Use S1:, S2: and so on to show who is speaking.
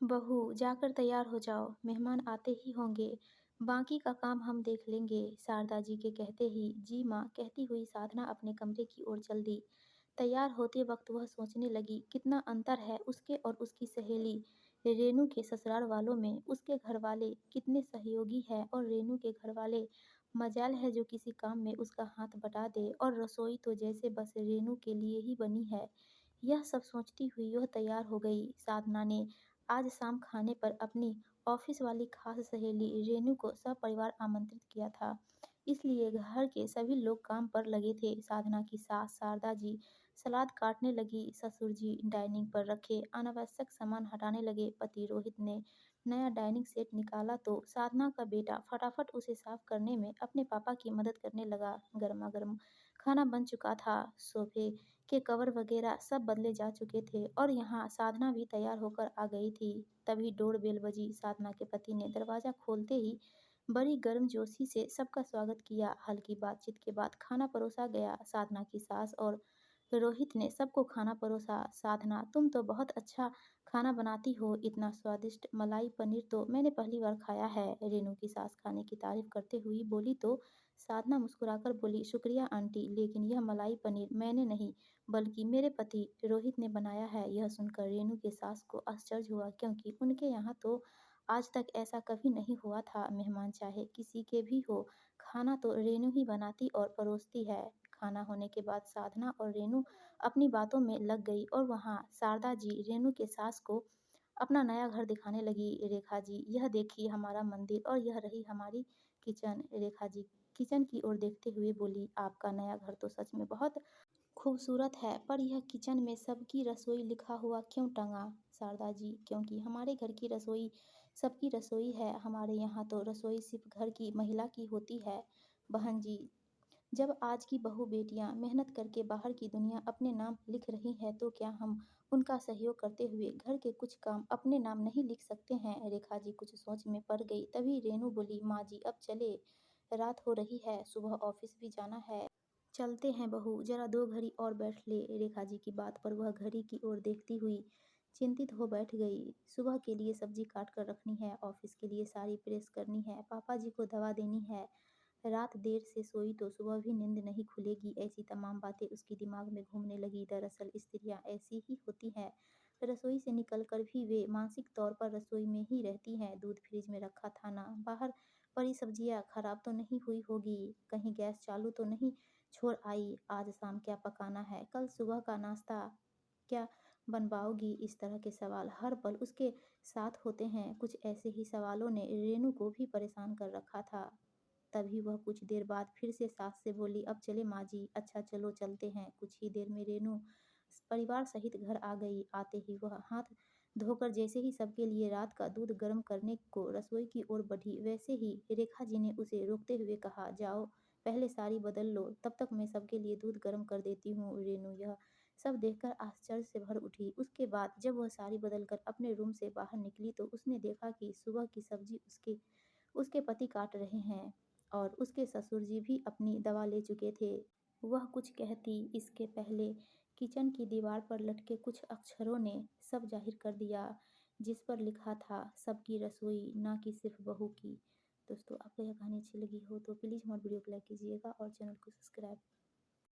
S1: बहू जाकर तैयार हो जाओ, मेहमान आते ही होंगे, बाकी का काम हम देख लेंगे। शारदा जी के कहते ही जी माँ कहती हुई साधना अपने कमरे की ओर चल दी। तैयार होते वक्त वह सोचने लगी कितना अंतर है उसके और उसकी सहेली रेनू के ससुराल वालों में। उसके घर वाले कितने सहयोगी हैं और रेनू के घर वाले मजाल है जो किसी काम में उसका हाथ बटा दे, और रसोई तो जैसे बस रेनू के लिए ही बनी है। यह सब सोचती हुई वह तैयार हो गई। साधना ने आज शाम खाने पर अपनी ऑफिस वाली खास सहेली रेनू को सपरिवार आमंत्रित किया था, इसलिए घर के सभी लोग काम पर लगे थे। साधना की सास शारदा जी सलाद काटने लगी, ससुर जी डाइनिंग पर रखे अनावश्यक सामान हटाने लगे। पति रोहित ने नया डाइनिंग सेट निकाला तो साधना का बेटा फटाफट उसे साफ करने में अपने पापा की मदद करने लगा। गर्मा गर्म खाना बन चुका था, सोफे के कवर वगैरह सब बदले जा चुके थे और यहाँ साधना भी तैयार होकर आ गई थी। तभी डोरबेल बजी। साधना के पति ने दरवाजा खोलते ही बड़ी गर्मजोशी से सबका स्वागत किया। हल्की बातचीत के बाद खाना परोसा गया। साधना की सास और रोहित ने सबको खाना परोसा। साधना, तुम तो बहुत अच्छा खाना बनाती हो, इतना स्वादिष्ट मलाई पनीर तो मैंने पहली बार खाया है। रेनू की सास खाने की तारीफ करते हुई बोली तो साधना मुस्कुराकर बोली, शुक्रिया आंटी, लेकिन यह मलाई पनीर मैंने नहीं बल्कि मेरे पति रोहित ने बनाया है। यह सुनकर रेनू के सास को आश्चर्य हुआ, क्योंकि उनके यहाँ तो आज तक ऐसा कभी नहीं हुआ था। मेहमान चाहे किसी के भी हो, खाना तो रेनू ही बनाती और परोसती है। खाना होने के बाद साधना और रेनू अपनी बातों में लग गई और वहाँ शारदा जी रेनू के सास को अपना नया घर दिखाने लगी। रेखा जी, यह देखिए हमारा मंदिर और यह रही हमारी किचन। रेखा जी किचन की ओर देखते हुए बोली, आपका नया घर तो सच में बहुत खूबसूरत है, पर यह किचन में सबकी रसोई लिखा हुआ क्यों टंगा? शारदा जी, क्योंकि हमारे घर की रसोई सबकी रसोई है, हमारे यहाँ तो रसोई सिर्फ घर की महिला की होती है। बहन जी, जब आज की बहू बेटियां मेहनत करके बाहर की दुनिया अपने नाम लिख रही हैं, तो क्या हम उनका सहयोग करते हुए घर के कुछ काम अपने नाम नहीं लिख सकते हैं? रेखा जी कुछ सोच में पड़ गई। तभी रेनू बोली, माँ जी अब चले, रात हो रही है, सुबह ऑफिस भी जाना है। चलते हैं बहू, जरा 2 घड़ी और बैठ ले। रेखा जी की बात पर वह घड़ी की ओर देखती हुई चिंतित हो बैठ गई। सुबह के लिए सब्जी काट कर रखनी है, ऑफिस के लिए साड़ी प्रेस करनी है, पापा जी को दवा देनी है। रात देर से सोई तो सुबह भी नींद नहीं खुलेगी। ऐसी तमाम बातें उसकी दिमाग में घूमने लगी। दरअसल स्त्रियां ऐसी ही होती हैं, रसोई से निकलकर भी वे मानसिक तौर पर रसोई में ही रहती हैं। दूध फ्रिज में रखा था ना, बाहर पड़ी सब्जियां खराब तो नहीं हुई होगी, कहीं गैस चालू तो नहीं छोड़ आई, आज शाम क्या पकाना है, कल सुबह का नाश्ता क्या बनवाओगी? इस तरह के सवाल हर पल उसके साथ होते हैं। कुछ ऐसे ही सवालों ने रेनू को भी परेशान कर रखा था। तभी वह कुछ देर बाद फिर से सास से बोली, अब चले माँ जी? अच्छा चलो चलते हैं। कुछ ही देर में रेनू परिवार सहित घर आ गई। आते ही वह हाथ धोकर जैसे ही सबके लिए रात का दूध गर्म करने को रसोई की ओर बढ़ी, वैसे ही रेखा जी ने उसे रोकते हुए कहा, जाओ पहले साड़ी बदल लो, तब तक मैं सबके लिए दूध गर्म कर देती हूँ। रेनू यह सब देखकर आश्चर्य से भर उठी। उसके बाद जब वह साड़ी बदलकर अपने रूम से बाहर निकली तो उसने देखा कि सुबह की सब्जी उसके उसके पति काट रहे हैं और उसके ससुर जी भी अपनी दवा ले चुके थे। वह कुछ कहती इसके पहले किचन की दीवार पर लटके कुछ अक्षरों ने सब जाहिर कर दिया, जिस पर लिखा था, सबकी रसोई ना कि सिर्फ बहू की। दोस्तों, आपको यह कहानी अच्छी लगी हो तो प्लीज़ हमारे वीडियो को लाइक कीजिएगा और चैनल को सब्सक्राइब